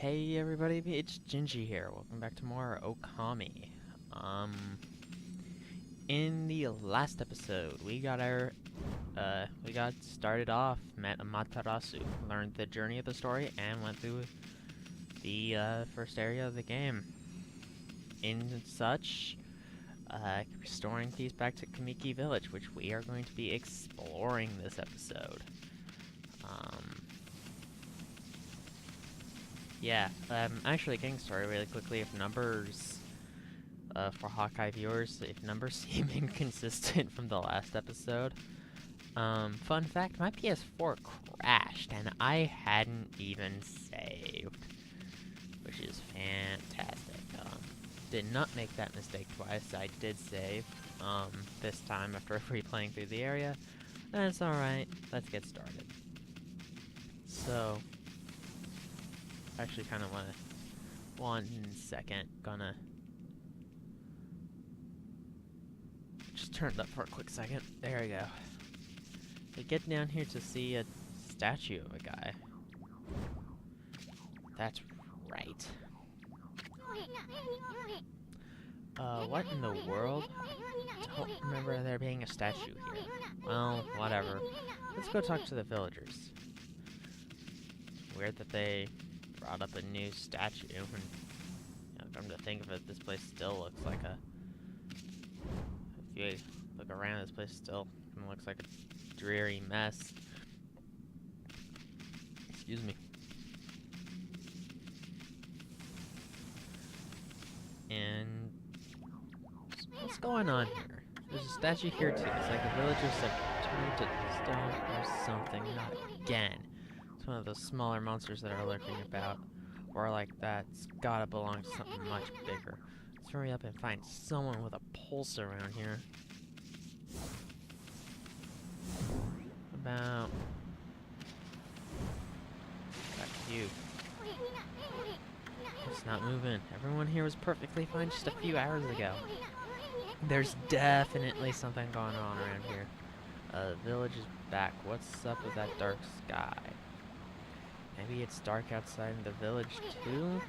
Hey everybody, it's Gingy here. Welcome back to more Okami. In the last episode, we got started off, met Amaterasu, learned the journey of the story, and went through the first area of the game. In such, restoring peace back to Kamiki Village, which we are going to be exploring this episode. Yeah, actually getting started really quickly, if numbers, for Hawkeye viewers, if numbers seem inconsistent from the last episode, fun fact, my PS4 crashed, and I hadn't even saved, which is fantastic. Did not make that mistake twice. I did save, this time after replaying through the area. That's alright, let's get started. So, actually kind of want to, 1 second, gonna just turn it up for a quick second. There we go. We get down here to see a statue of a guy. That's right. What in the world? I don't remember there being a statue here. Well, whatever. Let's go talk to the villagers. It's weird that they brought up a new statue, and come to think of it, this place still looks like a... If you look around, this place still looks like a dreary mess. Excuse me. And what's going on here? There's a statue here too. It's like the villagers have turned to stone or something. Not again. It's one of those smaller monsters that are lurking about. Or like that's gotta belong to something much bigger. Let's hurry up and find someone with a pulse around here. About that you. It's not moving. Everyone here was perfectly fine just a few hours ago. There's definitely something going on around here. The village is back. What's up with that dark sky? Maybe it's dark outside in the village too?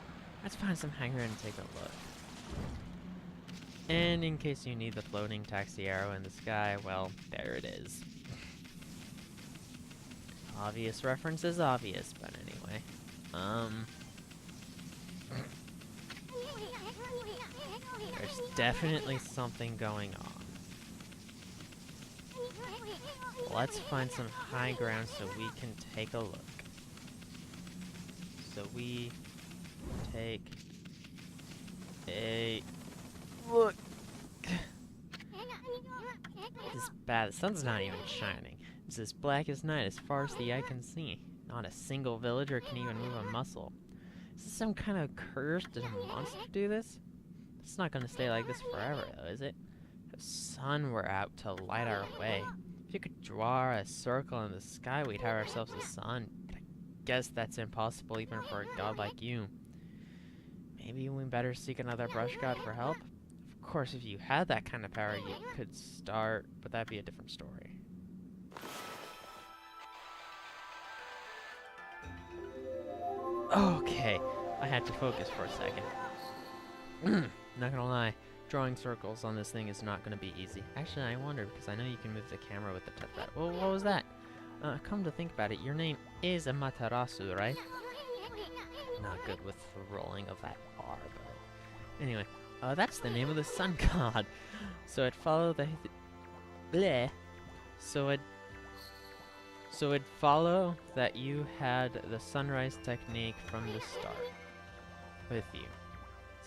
Let's find some hangar and take a look. And in case you need the floating taxi arrow in the sky, well, there it is. Obvious reference is obvious, but anyway. There's definitely something going on. Let's find some high ground so we can take a look. So we take a look. This is bad. The sun's not even shining. It's as black as night as far as the eye can see. Not a single villager can even move a muscle. Is this some kind of curse? Did a monster do this? It's not gonna stay like this forever, though, is it? If the sun were out to light our way, if you could draw a circle in the sky, we'd have ourselves a sun. But I guess that's impossible even for a god like you. Maybe we better seek another brush god for help? Of course, if you had that kind of power, you could start, but that'd be a different story. Okay, I had to focus for a second. Not gonna lie, drawing circles on this thing is not gonna be easy. Actually, I wonder, because I know you can move the camera with the touchpad. Well, what was that? Come to think about it, your name is Amaterasu, right? Not good with the rolling of that R, but... Anyway, that's the name of the sun god. So it followed the... Bleh. So it'd follow that you had the sunrise technique from the start with you.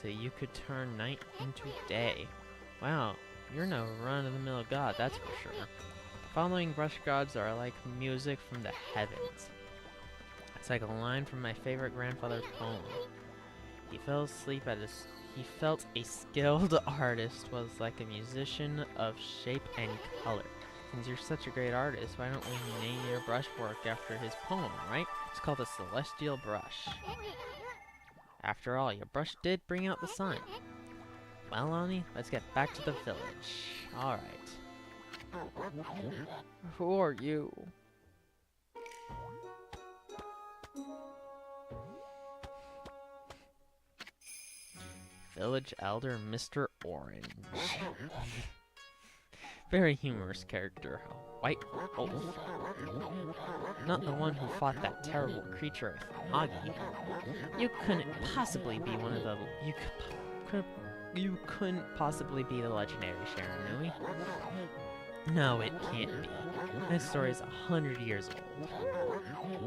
So you could turn night into day. Wow, you're no run-of-the-mill god, that's for sure. Following brush gods are like music from the heavens. It's like a line from my favorite grandfather's poem. He fell asleep at he felt a skilled artist was like a musician of shape and color. Since you're such a great artist, why don't we name your brushwork after his poem, right? It's called the Celestial Brush. After all, your brush did bring out the sun. Well, Oni, let's get back to the village. Alright. Who are you? village elder, Mr. Orange. Very humorous character. A white wolf. Not the one who fought that terrible creature with Magi. You couldn't possibly be one of the... You couldn't possibly be the legendary Sharanui. No, it can't be. That story's 100 years old.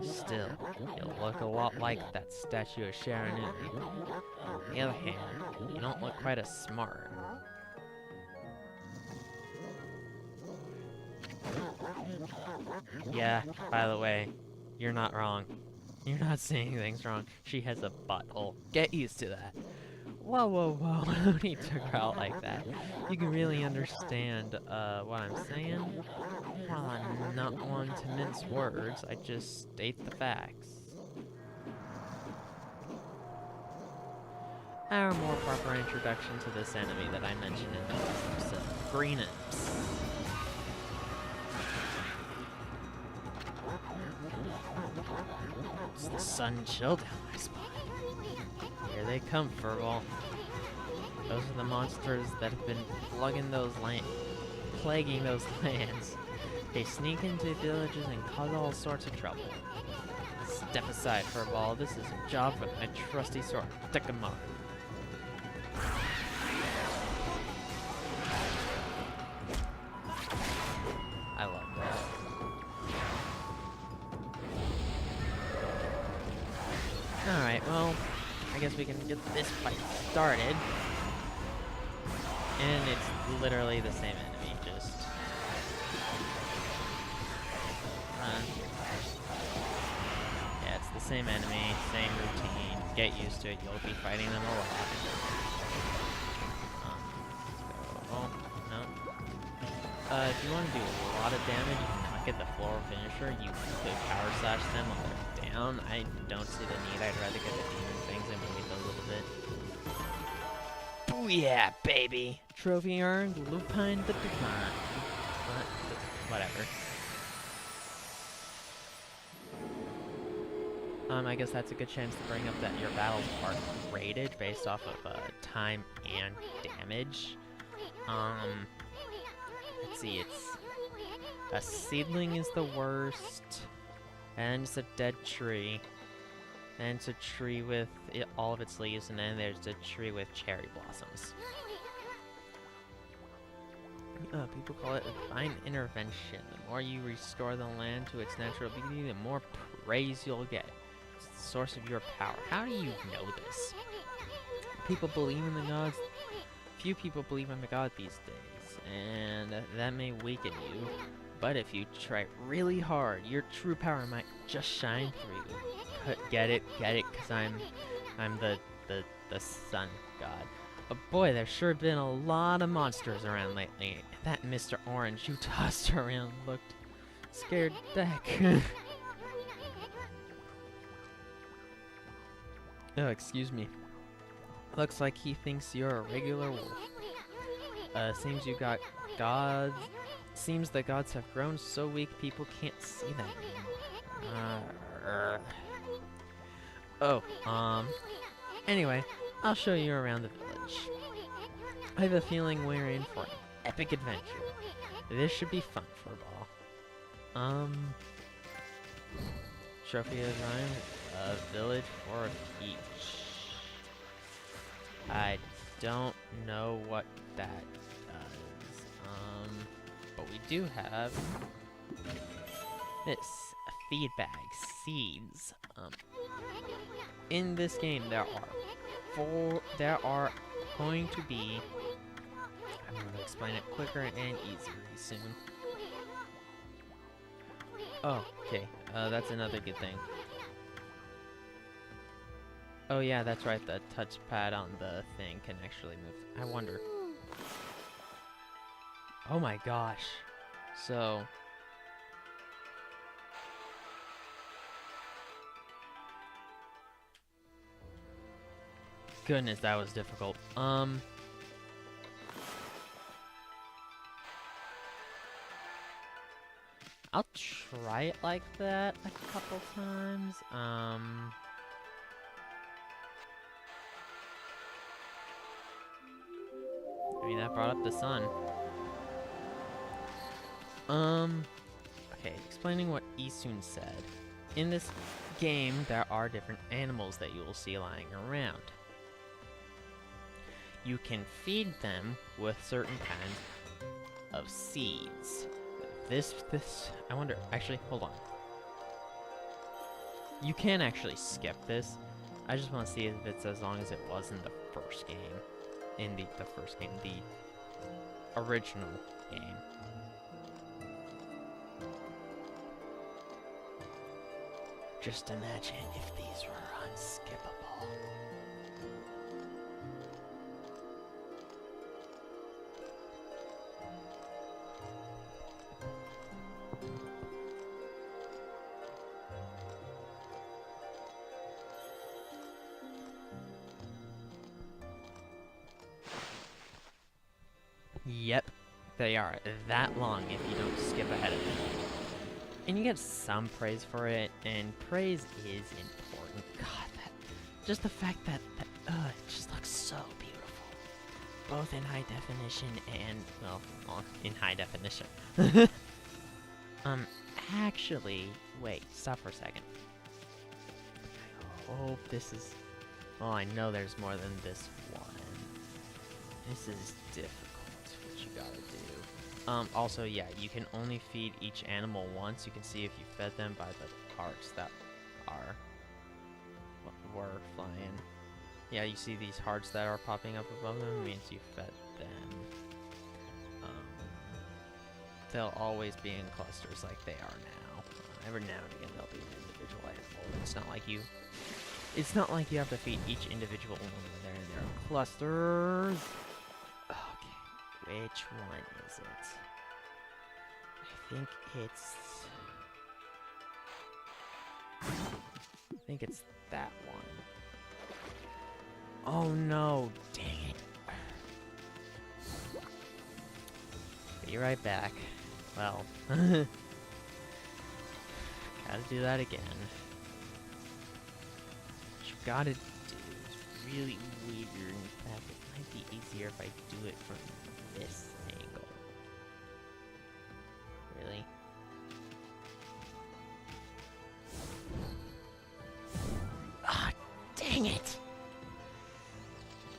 Still, you look a lot like that statue of Sharanui. On the other hand, you don't look quite as smart. Yeah, by the way, you're not wrong. You're not seeing things wrong. She has a butthole. Get used to that. Whoa, whoa, whoa, don't need to took her out like that. You can really understand, what I'm saying. While I'm not one to mince words, I just state the facts. Our more proper introduction to this enemy that I mentioned in the last episode. Green Imps. It's the sun chill down my spine. Here they come, Furball. Those are the monsters that have been plaguing those lands. They sneak into villages and cause all sorts of trouble. Step aside, Furball. This is a job for my trusty sword, Tekama. I love that. Alright, well, I guess we can get this fight started. And it's literally the same enemy, just run. Yeah, it's the same enemy, same routine. Get used to it, you'll be fighting them a lot. Oh, no. If you want to do a lot of damage, you can not get the floral finisher. You could power slash them while they're down. I don't see the need. I'd rather get the demon things and wait a little bit. Booyah, baby! Trophy earned, Lupine the Divine. Whatever. I guess that's a good chance to bring up that your battles are rated based off of time and damage. Let's see, it's a seedling is the worst, and it's a dead tree, and it's a tree with all of its leaves, and then there's a tree with cherry blossoms. People call it a divine intervention. The more you restore the land to its natural beauty, the more praise you'll get. It's the source of your power. How do you know this? People believe in the gods. Few people believe in the god these days, and that may weaken you. But if you try really hard, your true power might just shine through you. Get it? Cause I'm the sun god. But boy, there's sure been a lot of monsters around lately. That Mr. Orange you tossed around looked scared to heck. Oh, excuse me. Looks like he thinks you're a regular wolf. Seems you got gods. Seems the gods have grown so weak people can't see them anymore. Anyway, I'll show you around the village. I have a feeling we're in for an epic adventure. This should be fun for a ball. Trophy design, village for each. I don't know what that does. But we do have this feedback seeds. In this game, there are going to be. I'm going to explain it quicker and easier soon. Oh, okay. That's another good thing. Oh yeah, that's right. The touchpad on the thing can actually move. I wonder. Oh my gosh. So. Goodness, that was difficult. I'll try it like that a couple times. I mean, that brought up the sun. Okay, explaining what Isun said. In this game, there are different animals that you will see lying around. You can feed them with certain kinds of seeds. I wonder, actually, hold on. You can actually skip this. I just want to see if it's as long as it was in the first game. In the first game, the original game. Just imagine if these were unskippable. Yep, they are that long if you don't skip ahead of them. And you get some praise for it, and praise is important. God, just the fact that it just looks so beautiful. Both in high definition and, well, in high definition. Actually, wait, stop for a second. I hope this is, well, I know there's more than this one. This is difficult, what you gotta do. Also, yeah, you can only feed each animal once. You can see if you fed them by the hearts that were flying. Yeah, you see these hearts that are popping up above them? It means you fed them. They'll always be in clusters like they are now. Every now and again, they'll be an individual animal. It's not like you have to feed each individual one when they're in their clusters. Okay, which one is it? I think it's that one. Oh no, dang it. Be right back. Well, gotta do that again. What you gotta do is really weird. In fact, it might be easier if I do it from this angle. Really? Ah, dang it!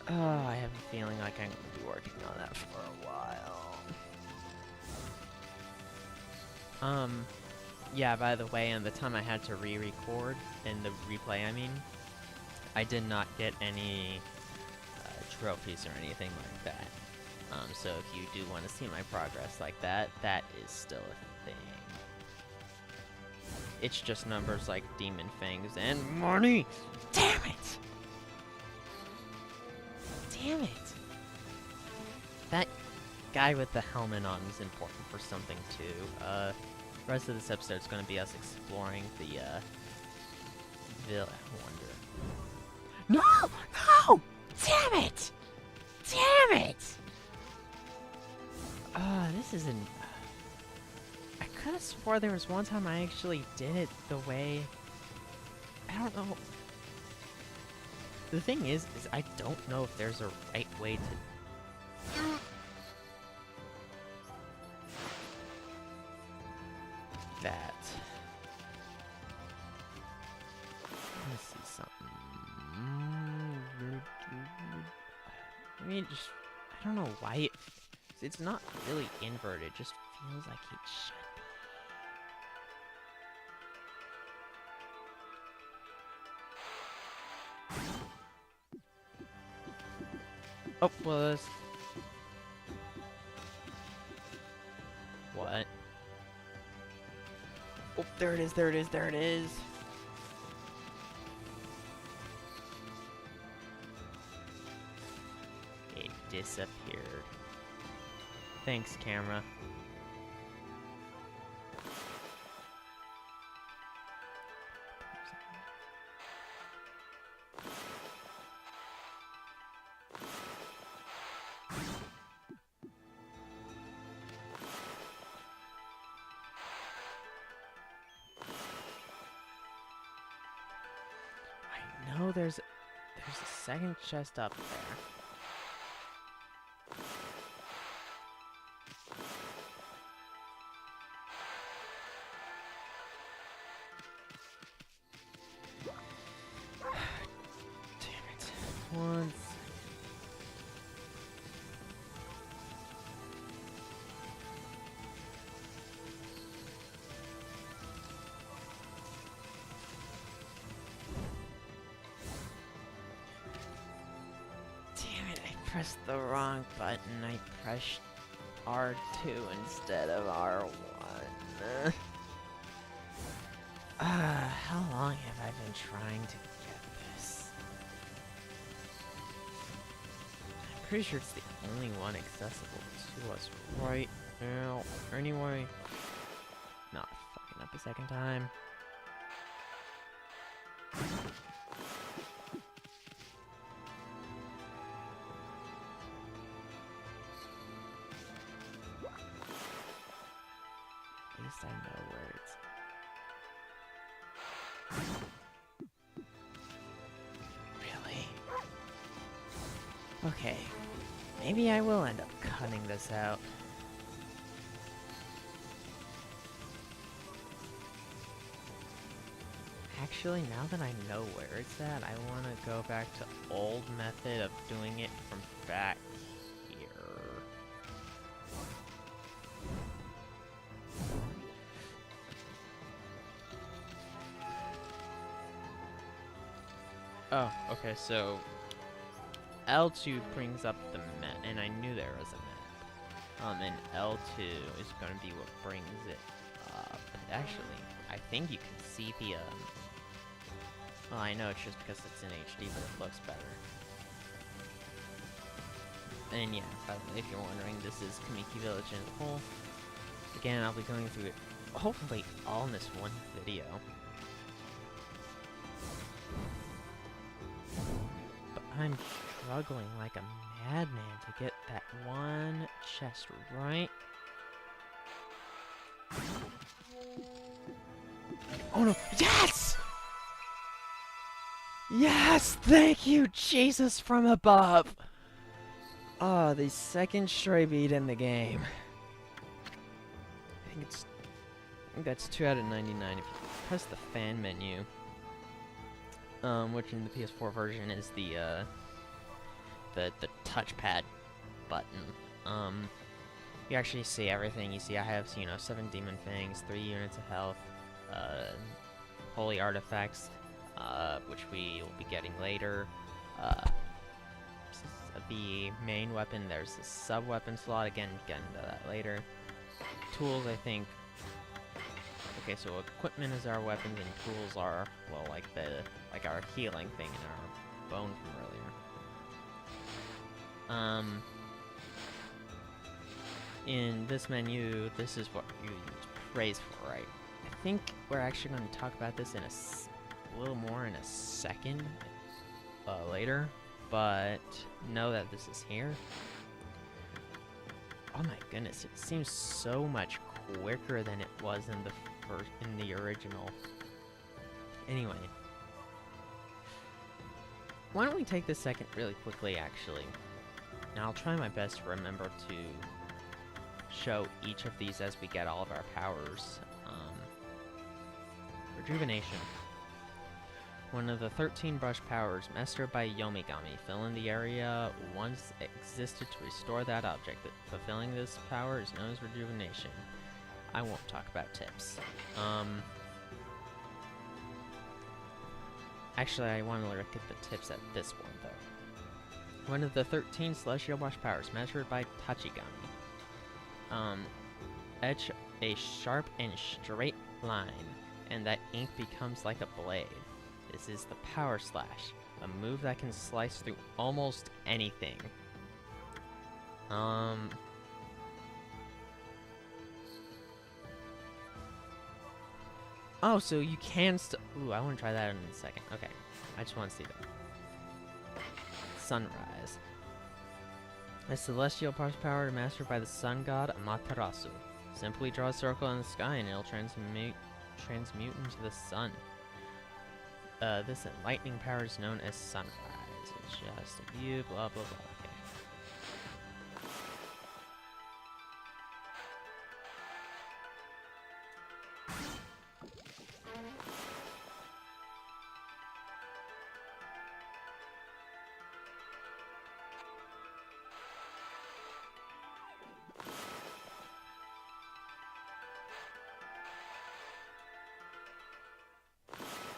Oh, I have a feeling like I'm gonna be working on that for a while. Yeah, by the way, and the time I had to re-record, in the replay, I mean, I did not get any trophies or anything like that. So if you do want to see my progress like that, that is still a thing. It's just numbers like Demon Fangs and money! Damn it! Damn it! That guy with the helmet on is important for something too. The rest of this episode is going to be us exploring the wonder. No! No! Damn it! Damn it! This isn't... I could have swore there was one time I actually did it the way... I don't know. The thing is I don't know if there's a right way to... that. Let me see something. I mean, just... I don't know why it's not really inverted. It just feels like it should be. Oh, well, that's... What? Oh, there it is, there it is, there it is! It disappeared. Thanks, camera. I know there's a second chest up there. pressed the wrong button. I pressed R2 instead of R1. How long have I been trying to get this? I'm pretty sure it's the only one accessible to us right now. Anyway. Not fucking up a second time. At least I know where it's... Really? Okay. Maybe I will end up cutting this out. Actually, now that I know where it's at, I want to go back to old method of doing it from back here. Oh, okay, so L2 brings up the map, and I knew there was a map. And L2 is going to be what brings it up. Actually, I think you can see the, well, I know it's just because it's in HD, but it looks better. And yeah, if you're wondering, this is Kamiki Village in a whole. Again, I'll be going through it, hopefully all in this one video. But I'm struggling like a madman to get that one chest right. Oh no, yes! Yes! Thank you, Jesus from above! Oh, the second stray beat in the game. I think that's 2 out of 99 if you press the fan menu. Which in the PS4 version is the touchpad button. You actually see everything. You see I have, 7 demon fangs, 3 units of health, holy artifacts, which we will be getting later. The main weapon, there's a sub-weapon slot, again, get into that later. Tools, I think. Okay, so equipment is our weapons, and tools are, well, like our healing thing and our bone from earlier. In this menu, this is what you use praise for, right? I think we're actually going to talk about this in a little more in a second, later, but know that this is here. Oh my goodness, it seems so much quicker than it was in the original. Anyway, why don't we take this second really quickly, actually. Now, I'll try my best to remember to show each of these as we get all of our powers. Rejuvenation. One of the 13 brush powers mastered by Yomigami. Fill in the area once existed to restore that object. Fulfilling this power is known as rejuvenation. I won't talk about tips. Actually, I want to look at the tips at this one, though. One of the 13 celestial brush powers mastered by Tachigami. Etch a sharp and straight line, and that ink becomes like a blade. This is the Power Slash, a move that can slice through almost anything. Oh, so you can ooh, I want to try that in a second. Okay, I just want to see that. Sunrise. A celestial power mastered by the sun god Amaterasu. Simply draw a circle in the sky and it'll transmute into the sun. This lightning power is known as Sunrise. It's just a view, blah blah blah. Okay.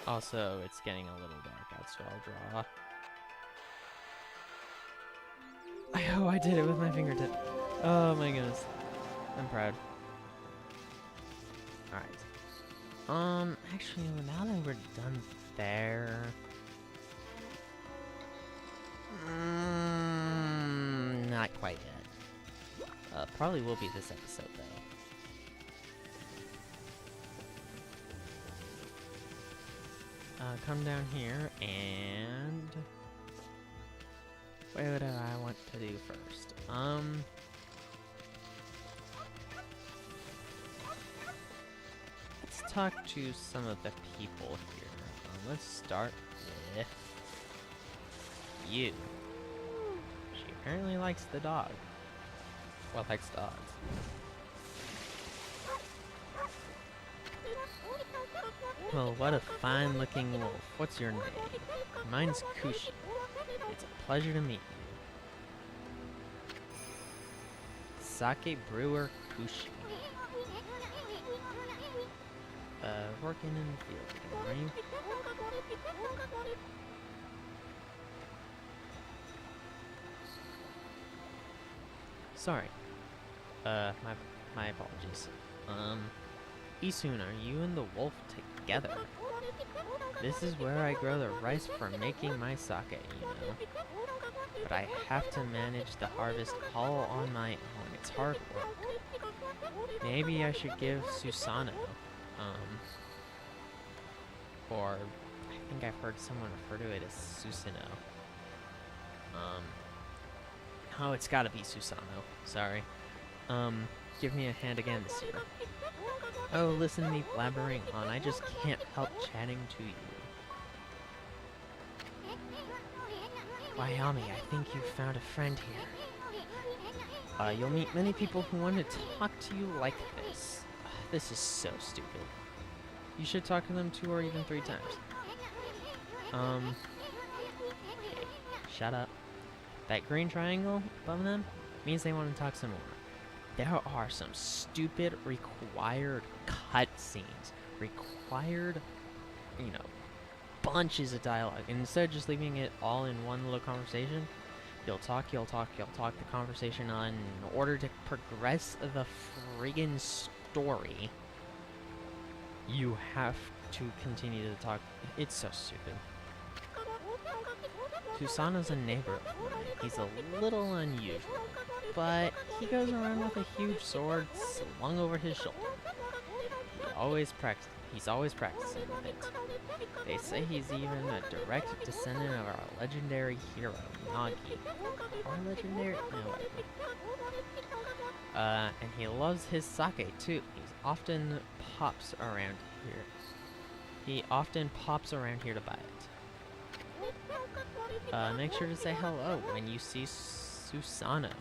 Also, it's getting a little dark out, so I'll draw. Oh, I did it with my fingertip. Oh my goodness. I'm proud. Alright. Actually, now that we're done there... not quite yet. Probably will be this episode, though. Come down here and... what do I want to do first? Let's talk to some of the people here. Let's start with you. She apparently likes the dog. Well, likes dogs. Well, what a fine-looking wolf. What's your name? Mine's Kushi. It's a pleasure to meet you. Sake Brewer Kushi. Working in the field. Good morning. Sorry. My apologies. Isun, are you and the wolf together? This is where I grow the rice for making my sake, you know. But I have to manage the harvest all on my own. It's hard work. Maybe I should give Susano, or I think I've heard someone refer to it as Susano. Oh, it's gotta be Susano. Sorry. Give me a hand again this year. Oh, listen to me blabbering on. I just can't help chatting to you. Wyami, I think you've found a friend here. You'll meet many people who want to talk to you like this. This is so stupid. You should talk to them 2 or even 3 times. Okay, shut up. That green triangle above them means they want to talk some more. There are some stupid required cutscenes, required, you know, bunches of dialogue. And instead of just leaving it all in one little conversation, you'll talk the conversation on in order to progress the friggin' story. You have to continue to talk. It's so stupid. Susano's a neighbor of mine. He's a little unusual, but he goes around with a huge sword slung over his shoulder. He's always practicing with it. They say he's even a direct descendant of our legendary hero, Nagi. Our legendary? No, whatever. And he loves his sake too. He often pops around here to buy it. Make sure to say hello when you see Susano.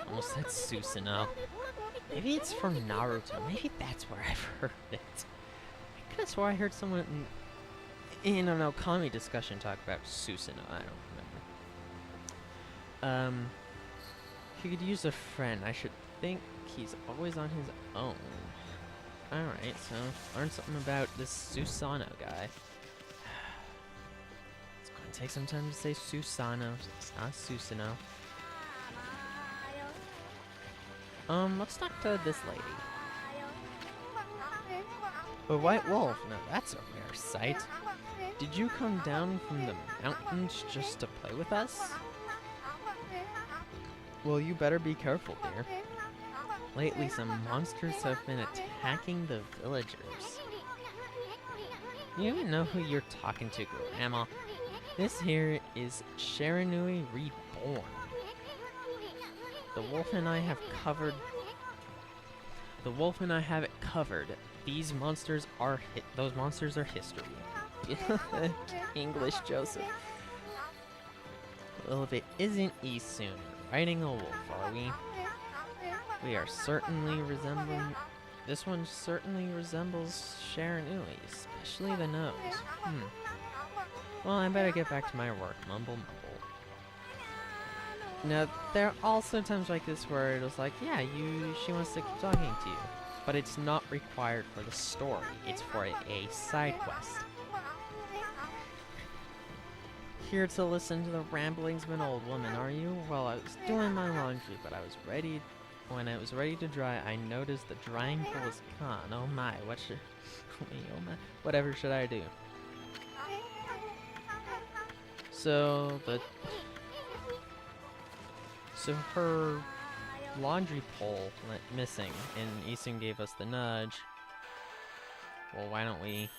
Almost said Susanoo. Maybe it's from Naruto. Maybe that's where I've heard it. I could have swore I heard someone in an Okami discussion talk about Susanoo. I don't remember. He could use a friend. I should think he's always on his own. Alright, so learn something about this Susano guy. It's going to take some time to say Susano. It's not Susanoo. Let's talk to this lady. A white wolf. Now that's a rare sight. Did you come down from the mountains just to play with us? Well, you better be careful, dear. Lately, some monsters have been attacking the villagers. You even know who you're talking to, Grandma. This here is Shiranui Reborn. The wolf and I have it covered. These monsters are those monsters are history. English Joseph. Well, if it isn't Isun riding a wolf, are we? We are certainly resembling. This one certainly resembles Shiranui, especially the nose. Well, I better get back to my work. Mumble, mumble. Now, there are also times like this where it was like, yeah, she wants to keep talking to you. But it's not required for the story. It's for a side quest. here to listen to the ramblings of an old woman, are you? Well, I was doing my laundry, but when it was ready to dry, I noticed the drying pool was gone. Oh my, whatever should I do? So her laundry pole went missing, and Isun gave us the nudge. Well, why don't we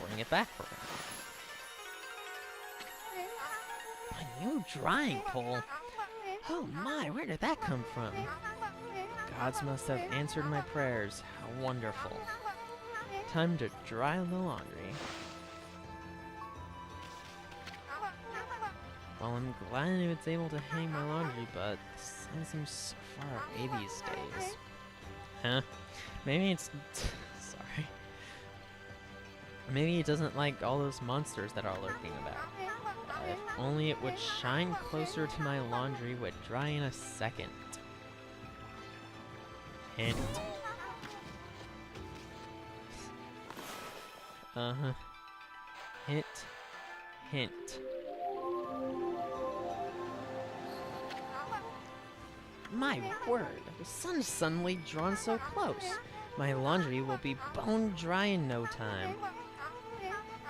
bring it back for her? A new drying pole? Oh my, where did that come from? Gods must have answered my prayers. How wonderful. Time to dry the laundry. Well, I'm glad I was able to hang my laundry, but the sun seems so far away these days. Huh? Maybe it's... sorry. Maybe it doesn't like all those monsters that are lurking about. If only it would shine closer to my laundry, would dry in a second. Hint. Uh-huh. Hint. Hint. My word, the sun's suddenly drawn so close. My laundry will be bone dry in no time.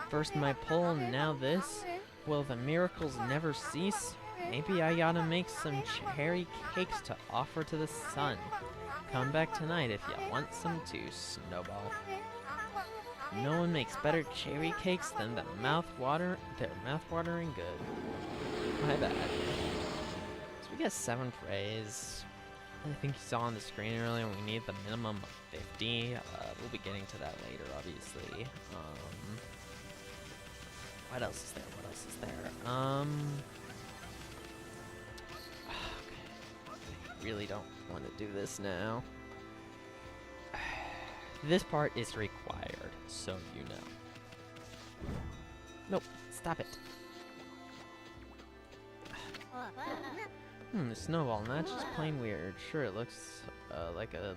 First my pole, now this. Will the miracles never cease? Maybe I gotta make some cherry cakes to offer to the sun. Come back tonight if you want some too, Snowball. No one makes better cherry cakes than they're mouth-watering good. My bad. So we got 7 praise. I think you saw on the screen earlier we need the minimum of 50. We'll be getting to that later, obviously. What else is there? What else is there? Okay. I really don't want to do this now. This part is required, so you know. Nope, stop it. The snowball, not just plain weird. Sure, it looks like a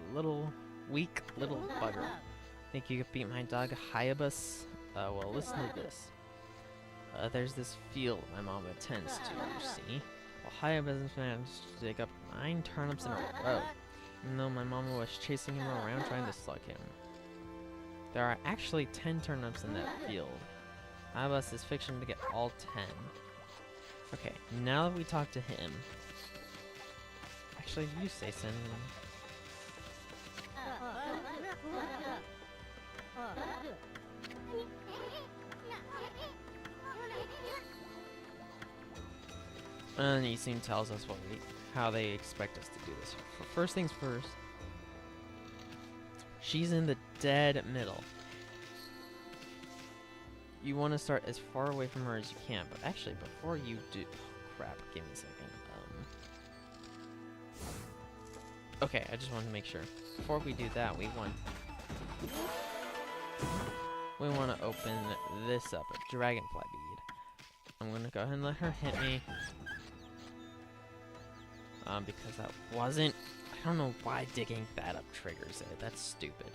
weak little bugger. Think you could beat my dog Hayabusa? Well, listen to this. There's this field my mom attends to, you see. Well, Hayabusa managed to dig up 9 turnips in a row, even though my mama was chasing him around trying to slug him. There are actually 10 turnips in that field. Hayabusa is fixing to get all 10. Okay, now that we talk to him... Actually, you say something. And Isun tells us how they expect us to do this. First things first, she's in the dead middle. You want to start as far away from her as you can, but actually before you do... crap, give me a second. Okay, I just wanted to make sure. Before we do that, we want to open this up, a dragonfly bead. I'm going to go ahead and let her hit me. Because that wasn't... I don't know why digging that up triggers it. That's stupid.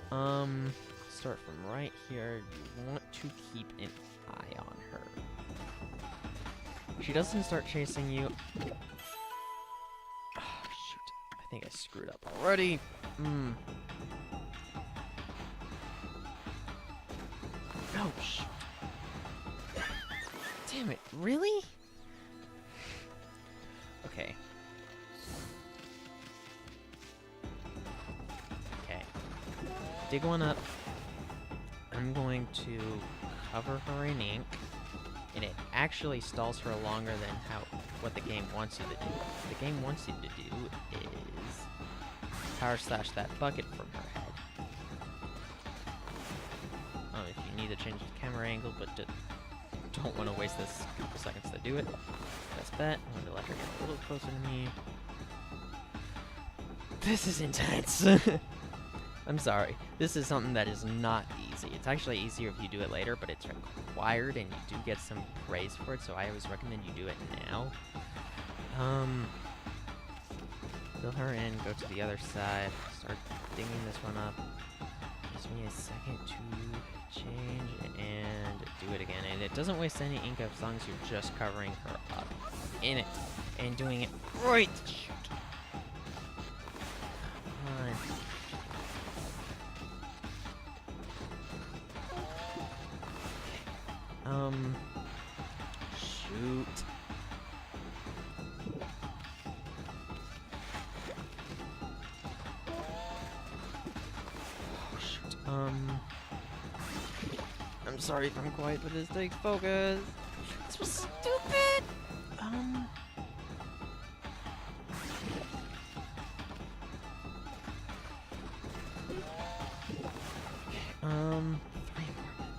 Start from right here. You want to keep an eye on her. If she doesn't start chasing you... Oh, shoot. I think I screwed up already. Oh, shoot. Damn it, really? Okay. Okay. Dig one up. I'm going to cover her in ink, and it actually stalls her longer than what the game wants you to do. What the game wants you to do is power slash that bucket from her head. If you need to change the camera angle, but don't want to waste this couple seconds to do it. Best bet. I'm going to let her get a little closer to me. This is intense. I'm sorry. This is something that is not easy. It's actually easier if you do it later, but it's required, and you do get some praise for it, so I always recommend you do it now. Fill her in, go to the other side, start digging this one up. Gives me a second to change and do it again. And it doesn't waste any ink as long as you're just covering her up in it and doing it right. Shoot. Come on. Shoot. I'm sorry if I'm quiet, but this takes focus. This was stupid. Three more.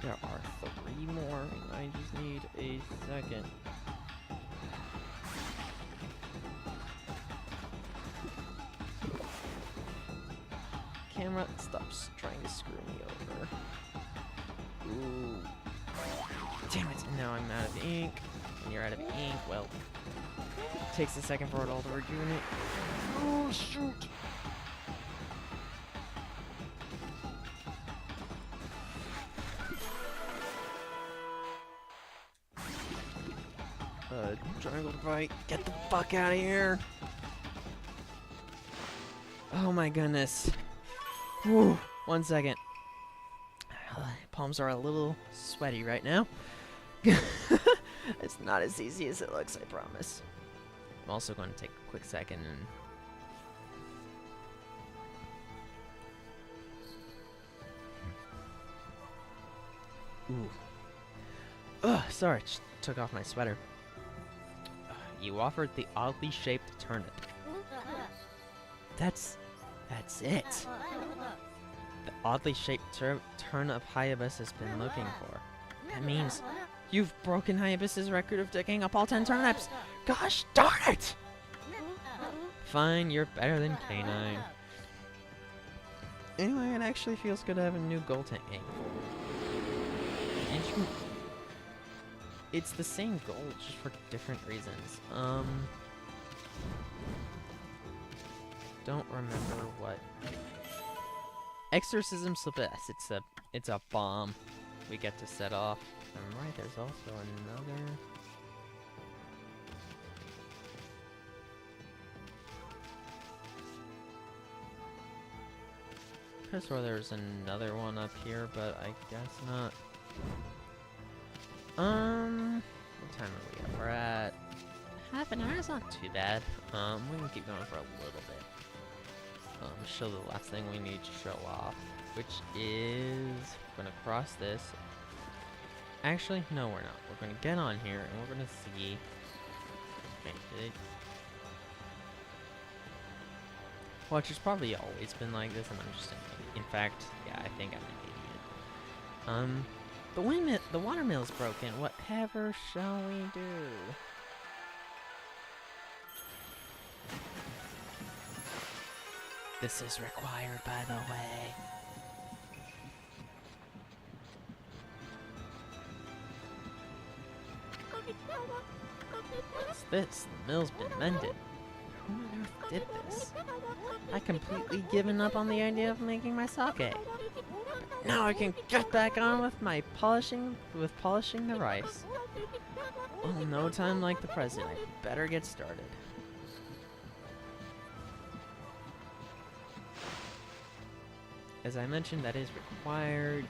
There are three more, and I just need a second. Camera, stop trying to screw me over. Ooh. Damn it, now I'm out of ink. When you're out of ink, well, it takes a second for it all to rejuvenate. Oh, shoot! Triangle fight. Get the fuck out of here! Oh my goodness. Whew. 1 second. Palms are a little sweaty right now. It's not as easy as it looks, I promise. I'm also going to take a quick second and... Ooh. Ugh, sorry, just took off my sweater. You offered the oddly shaped turnip. That's it. The oddly shaped turnip Hayabusa has been looking for. That means you've broken Hayabusa's record of digging up all 10 turnips. Gosh darn it! Fine, you're better than K9. Anyway, it actually feels good to have a new goal to aim for. And you... It's the same goal, just for different reasons. Don't remember what. Exorcism Celeste. It's a bomb we get to set off. I'm right. There's also another. I swore there's another one up here, but I guess not. What time are we at? We're at half an hour. It's not too bad. We can keep going for a little bit. Show the last thing we need to show off, which is we're gonna cross this. Actually, no, we're not. We're gonna get on here and we're gonna see. Wait, did it? Watch, it's probably always been like this, and I'm just an idiot. In fact, yeah, I think I'm an idiot. The watermill's broken. Whatever shall we do? This is required, by the way. What's this? The mill's been mended. Who on earth did this? I completely given up on the idea of making my sake. Now I can get back on with my polishing the rice. Well, no time like the present. I better get started. As I mentioned, that is required.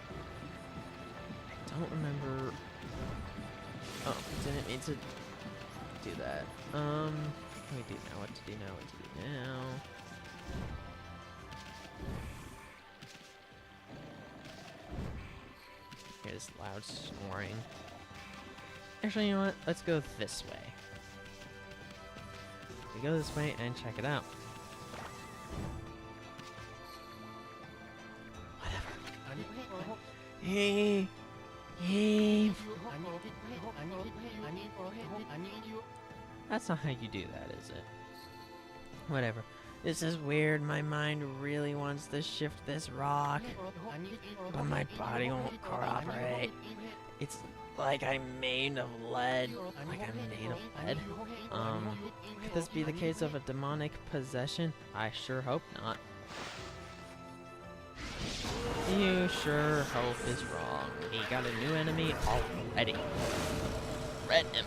Don't remember. Oh, didn't mean to do that. What do we do now? What to do now? What to do now? Hear this loud snoring. Actually, you know what? Let's go this way. We go this way and check it out. Hey. That's not how you do that, is it? Whatever. This is weird. My mind really wants to shift this rock, but my body won't cooperate. It's like I'm made of lead. Like I'm made of lead? Could this be the case of a demonic possession? I sure hope not. You sure hope is wrong. He got a new enemy already. Red him.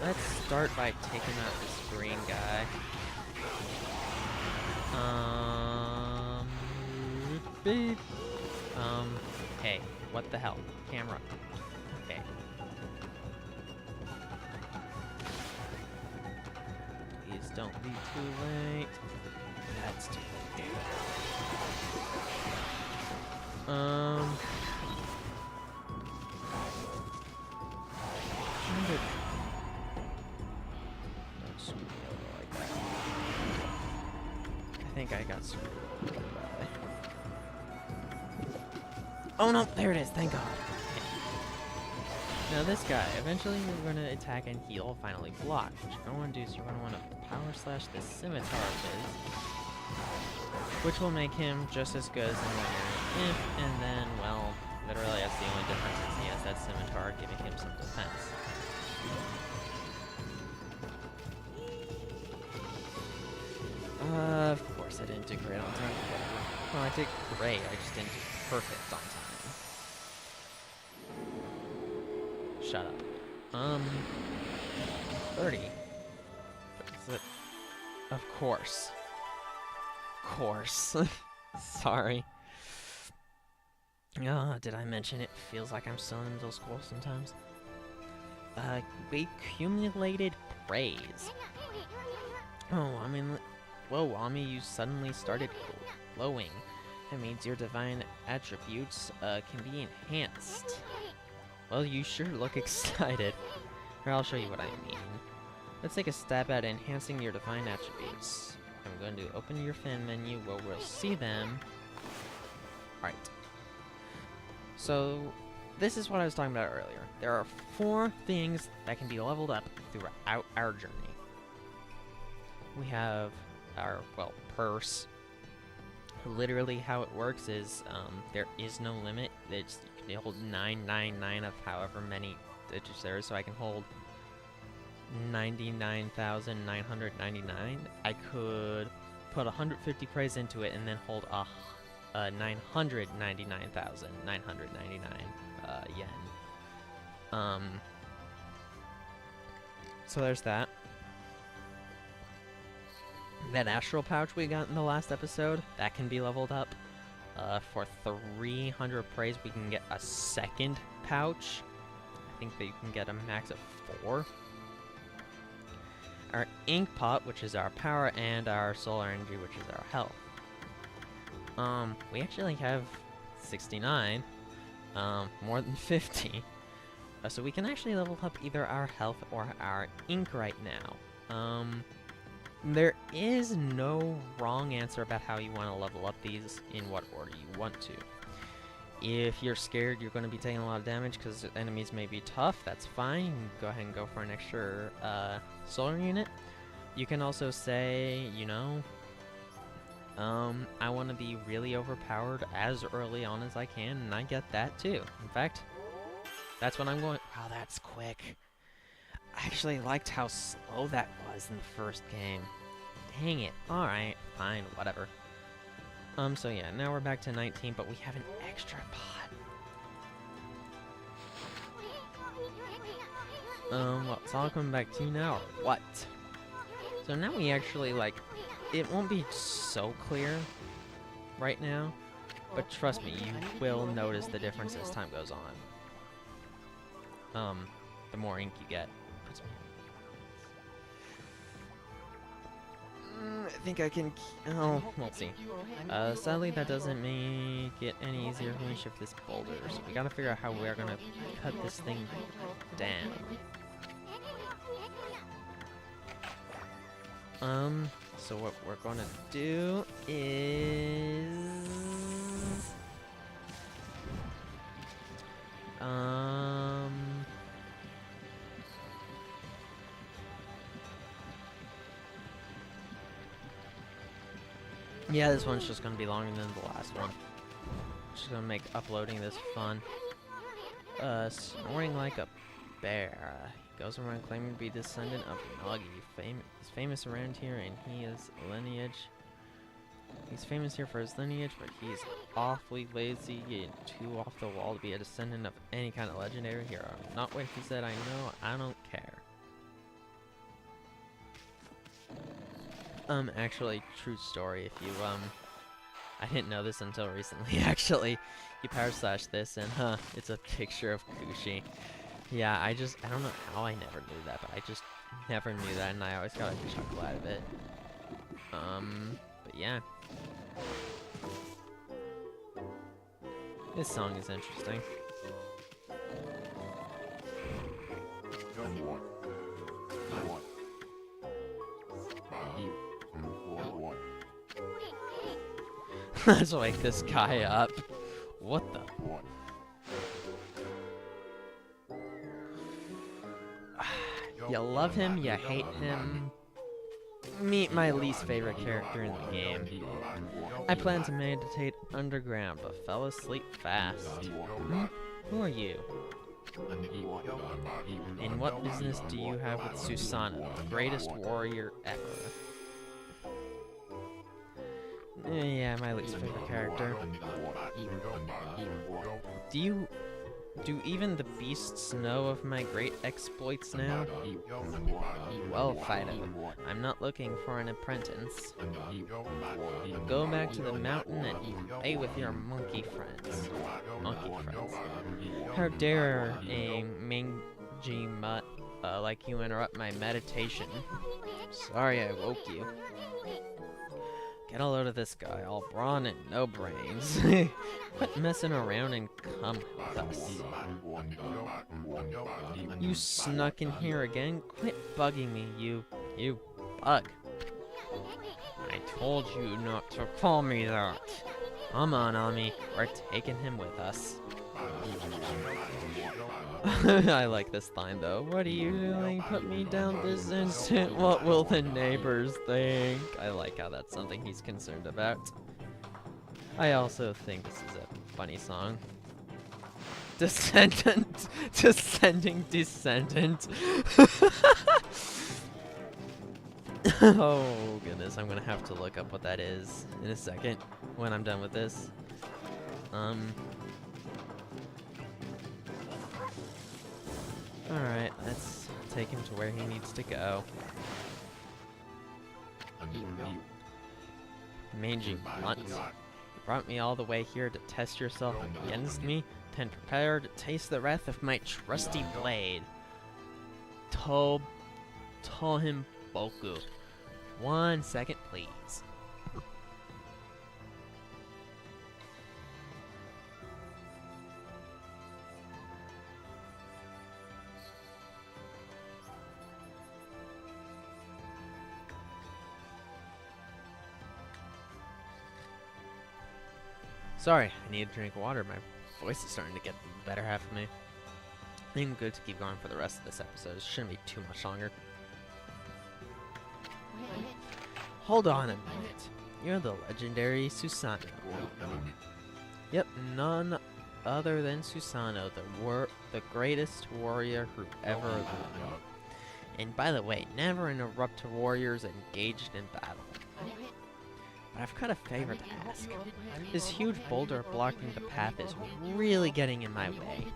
Let's start by taking out this green guy. Beep. Hey, what the hell? Camera. Okay. Please don't be too late. That's too late. Don't screw me over like that. I think I got screwed over really badly. Oh no, there it is, thank God. Okay. Now this guy, eventually you're going to attack and he'll finally block. What you're going to want to do is you're going to want to power slash this scimitar of his, which will make him just as good as an ordinary imp, and then, well, literally that's the only difference is he has that scimitar giving him some defense. Of course I didn't do great on time. Well, I did great, I just didn't do perfect on time. Shut up. 30. Is it? Of course. Sorry. Did I mention it feels like I'm still in middle school sometimes? We accumulated praise. Oh, I mean, whoa, Ami, you suddenly started glowing. That means your divine attributes, can be enhanced. Well, you sure look excited. Here, I'll show you what I mean. Let's take a stab at enhancing your divine attributes. I'm going to open your fan menu where we'll see them. Alright. So, this is what I was talking about earlier. There are 4 things that can be leveled up throughout our journey. We have our, well, purse. Literally how it works is, there is no limit. It's, you can hold 999 of however many digits there is, so I can hold 99,999. I could put 150 praise into it and then hold 999,999 yen. So there's that. That astral pouch we got in the last episode, that can be leveled up. For 300 praise, we can get a second pouch. I think that you can get a max of 4. Our ink pot, which is our power, and our solar energy, which is our health. We actually have 69, more than 50. So we can actually level up either our health or our ink right now. There is no wrong answer about how you want to level up these in what order you want to. If you're scared you're going to be taking a lot of damage because enemies may be tough, that's fine. You can go ahead and go for an extra solar unit. You can also say, you know, I want to be really overpowered as early on as I can, and I get that too. In fact, that's what I'm going... Wow, that's quick. I actually liked how slow that was in the first game. Dang it. Alright, fine, whatever. So yeah, now we're back to 19, but we have an extra pot. Well, it's all coming back to you now, or what? So now we actually, like, it won't be so clear right now, but trust me, you will notice the difference as time goes on. The more ink you get. I think I can... Oh, we'll see. Sadly, that doesn't make it any easier when we shift this boulder, so we gotta figure out how we're gonna cut this thing down. So what we're gonna do is... Yeah, this one's just gonna be longer than the last one. Just gonna make uploading this fun. Snoring like a bear. Goes around claiming to be descendant of Nagi. He's famous around here, and he is lineage. He's famous here for his lineage, but he's awfully lazy and too off the wall to be a descendant of any kind of legendary hero. Not what he said, I know, I don't care. Actually, true story, if you, I didn't know this until recently, actually. You power slash this, and, it's a picture of Kushi. Yeah, I don't know how I never knew that, but I just never knew that, and I always got a chuckle out of it. But yeah. This song is interesting. Let's wake this guy up. What the? You love him, you hate him. Meet my least favorite character in the game. I plan to meditate underground, but fell asleep fast. Who are you? And what business do you have with Susanoo, the greatest warrior ever? Yeah, my least favorite character. Do even the beasts know of my great exploits now? Well, Fido, I'm not looking for an apprentice. Go back to the mountain and play with your monkey friends. How dare a mangy mutt like you interrupt my meditation? Sorry I woke you. Get a load of this guy, all brawn and no brains. Quit messing around and come with us. You snuck in here again? Quit bugging me, you bug. I told you not to call me that. Come on, Ami, we're taking him with us. I like this line though. What are you doing? Put me down this instant. What will the neighbors think? I like how that's something he's concerned about. I also think this is a funny song. Descendant. Descending descendant. Oh goodness, I'm gonna have to look up what that is in a second when I'm done with this. Alright, let's take him to where he needs to go. Mangy mutt. You brought me all the way here to test yourself against me? Then prepare to taste the wrath of my trusty blade. Tohim Boku. 1 second, please. Sorry, I need a drink of water. My voice is starting to get the better half of me. I think I'm good to keep going for the rest of this episode. It shouldn't be too much longer. Hold on a minute. You're the legendary Susanoo. Yep, none other than Susanoo, the greatest warrior who ever lived. And by the way, never interrupt warriors engaged in battle. But I've got a favor to ask. This huge boulder blocking the path is really getting in my way.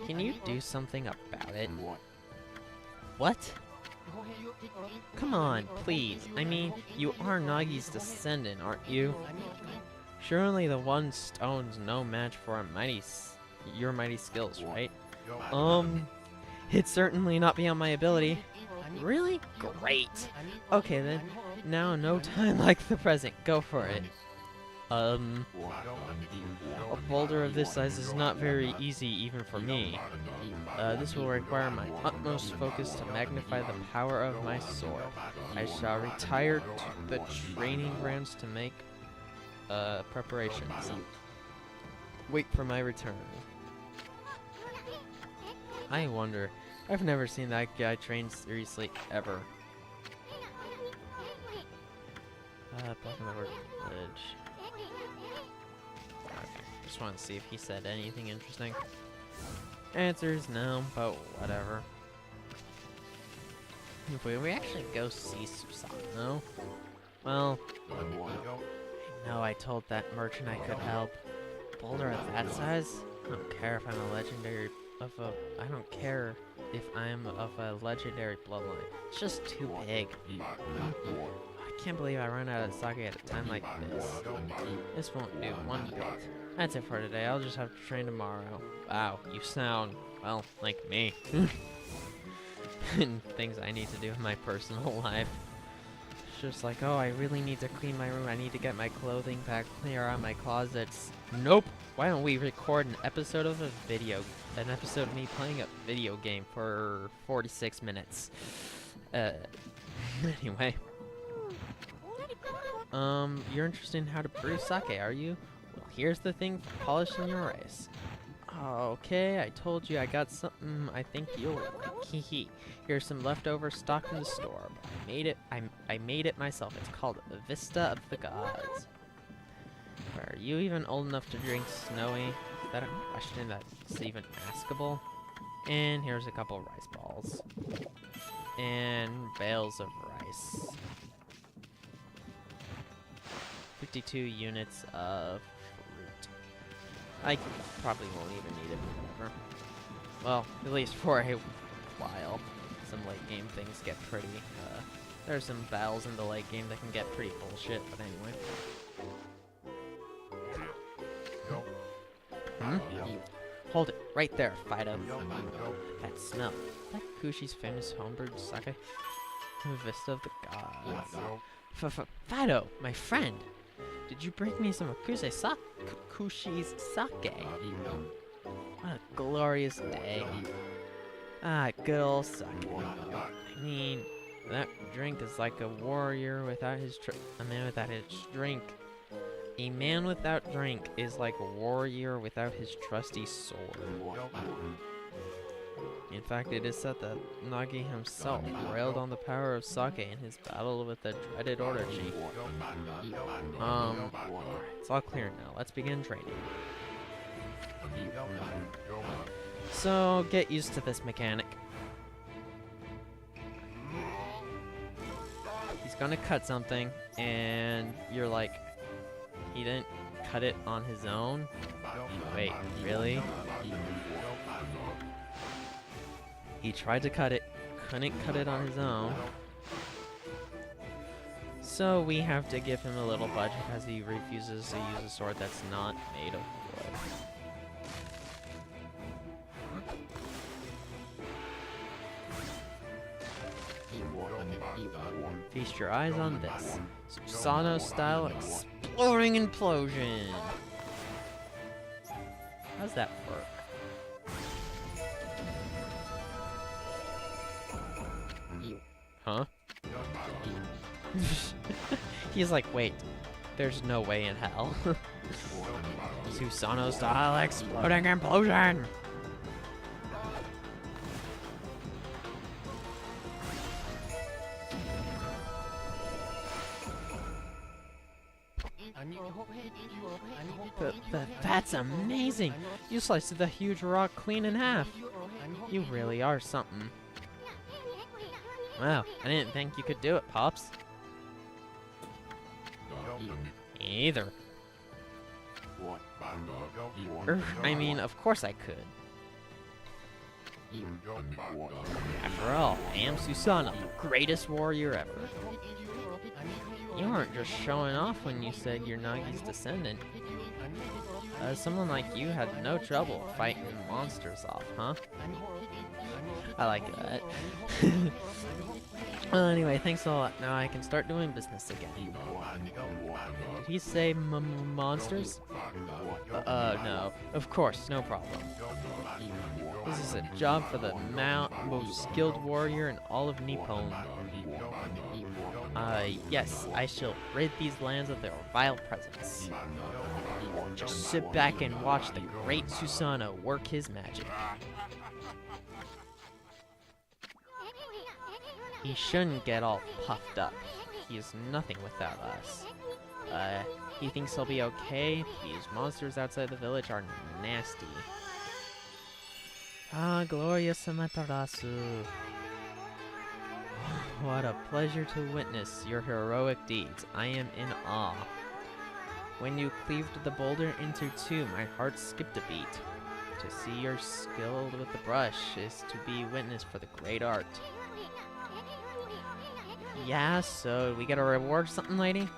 Can you do something about it? What? Come on, please. I mean, you are Nagi's descendant, aren't you? Surely the one stone's no match for your mighty skills, right? It'd certainly not beyond my ability. Really? Great. Okay then. Now, no time like the present. Go for it. A boulder of this size is not very easy even for me. This will require my utmost focus to magnify the power of my sword. I shall retire to the training grounds to make preparations. Wait for my return. I wonder. I've never seen that guy train seriously ever. Pokemon Village. Okay, just want to see if he said anything interesting. Answer is no, but whatever. If we actually go see Susano, well, no, I told that merchant I could help. Boulder at that size? I don't care if I'm a legendary I don't care if I'm of a legendary bloodline. It's just too big. I can't believe I run out of sake at a time like this. This won't do one bit. That's it for today. I'll just have to train tomorrow. Wow, you sound, well, like me. And things I need to do in my personal life. It's just like, oh, I really need to clean my room. I need to get my clothing back, clear out my closets. Nope. Why don't we record an episode of an episode of me playing a video game for 46 minutes. Anyway. You're interested in how to brew sake, are you? Well, here's the thing for polishing your rice. Okay, I told you I got something I think you'll like. Hehe. Here's some leftover stock from the store. But I made it myself. It's called Vista of the Gods. Are you even old enough to drink Snowy? Is that a question that's even askable? And here's a couple rice balls. And bales of rice. 52 units of fruit. I probably won't even need it, but whatever. Well, at least for a while. Some late game things get pretty, there's some battles in the late game that can get pretty bullshit, but anyway. Hold it, right there, Fido. That smell. That Kushi's famous homebrewed sake? Vista of the Gods. Fido, my friend! Did you bring me some Kushi's sake? What a glorious day. Ah, good old sake. I mean, that drink is like a warrior without his a man without his drink. A man without drink is like a warrior without his trusty sword. In fact, it is said that Nagi himself railed on the power of sake in his battle with the dreaded Order Chief. It's all clear now. Let's begin training. So, get used to this mechanic. He's gonna cut something, and you're like, he didn't cut it on his own? Wait, really? He tried to cut it, couldn't cut it on his own. So we have to give him a little budge because he refuses to use a sword that's not made of wood. Feast your eyes on this. Susano style exploding implosion. How's that work? Huh? He's like, wait, there's no way in hell. Susano style exploding implosion! That's amazing! You sliced the huge rock clean in half! You really are something. Wow, I didn't think you could do it, Pops. Me either. I mean, of course I could. After all, I am Susano, the greatest warrior ever. You weren't just showing off when you said you're Nagi's descendant. Someone like you had no trouble fighting monsters off, huh? I like that. Well, anyway, thanks a lot. Now I can start doing business again. Did he say monsters? No. Of course, no problem. This is a job for the most skilled warrior in all of Nippon. Yes, I shall rid these lands of their vile presence. Just sit back and watch the great Susano work his magic. He shouldn't get all puffed up. He is nothing without us. He thinks he'll be okay? These monsters outside the village are nasty. Ah, glorious Amaterasu. What a pleasure to witness your heroic deeds. I am in awe. When you cleaved the boulder into two, my heart skipped a beat. To see your skill with the brush is to be witness for the great art. Yeah, so we get a reward or something, lady?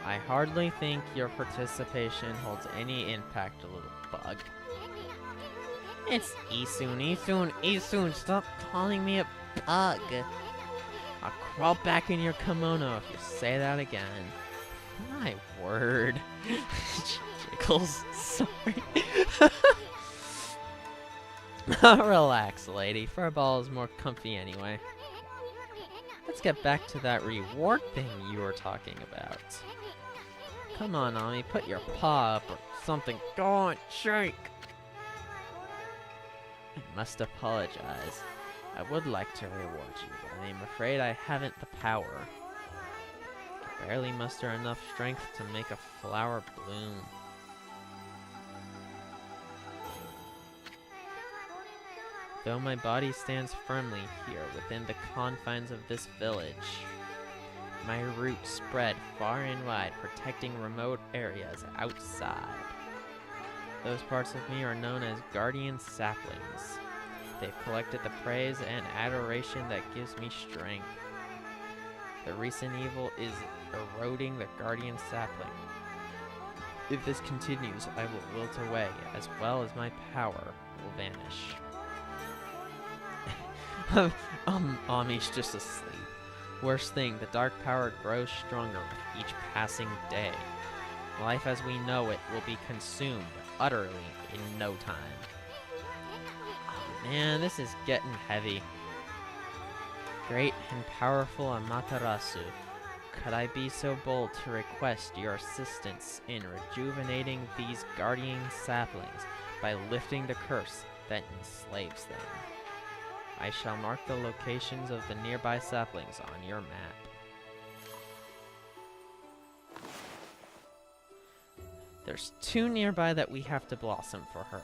I hardly think your participation holds any impact, little bug. It's Isun, stop calling me a bug. I'll crawl back in your kimono if you say that again. My word. Jiggles, sorry. Relax, lady. Furball is more comfy anyway. Let's get back to that reward thing you were talking about. Come on, Ami, put your paw up or something. Go on, shake! I must apologize. I would like to reward you, but I am afraid I haven't the power. I can barely muster enough strength to make a flower bloom. Though my body stands firmly here within the confines of this village, my roots spread far and wide, protecting remote areas outside. Those parts of me are known as guardian saplings. They've collected the praise and adoration that gives me strength. The recent evil is eroding the guardian sapling. If this continues, I will wilt away, as well as my power will vanish. Ami's just asleep. Worst thing, the dark power grows stronger with each passing day. Life as we know it will be consumed utterly in no time. Oh man, this is getting heavy. Great and powerful Amaterasu, could I be so bold to request your assistance in rejuvenating these guardian saplings by lifting the curse that enslaves them? I shall mark the locations of the nearby saplings on your map. There's two nearby that we have to blossom for her.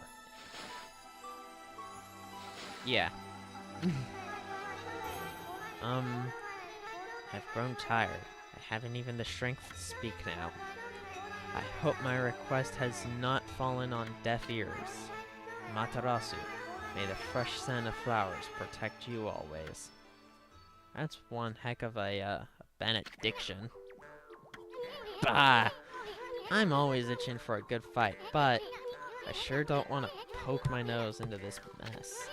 Yeah. I've grown tired. I haven't even the strength to speak now. I hope my request has not fallen on deaf ears. Matarasu, may the fresh scent of flowers protect you always. That's one heck of a benediction. Bah! I'm always itching for a good fight, but I sure don't want to poke my nose into this mess.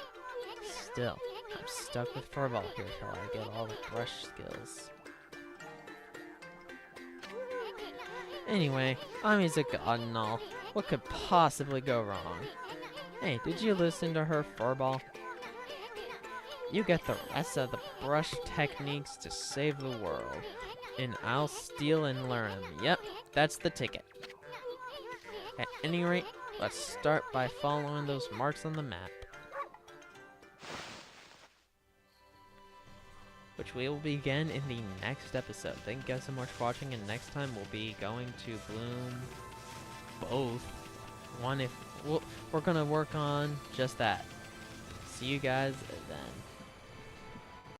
Still, I'm stuck with Furball here till I get all the brush skills. Anyway, Ami's a god and all. What could possibly go wrong? Hey, did you listen to her, Furball? You get the rest of the brush techniques to save the world. And I'll steal and learn them. Yep, that's the ticket. At any rate, let's start by following those marks on the map. Which we will begin in the next episode. Thank you guys so much for watching, and next time we'll be going to bloom both. One if we're gonna work on just that. See you guys then.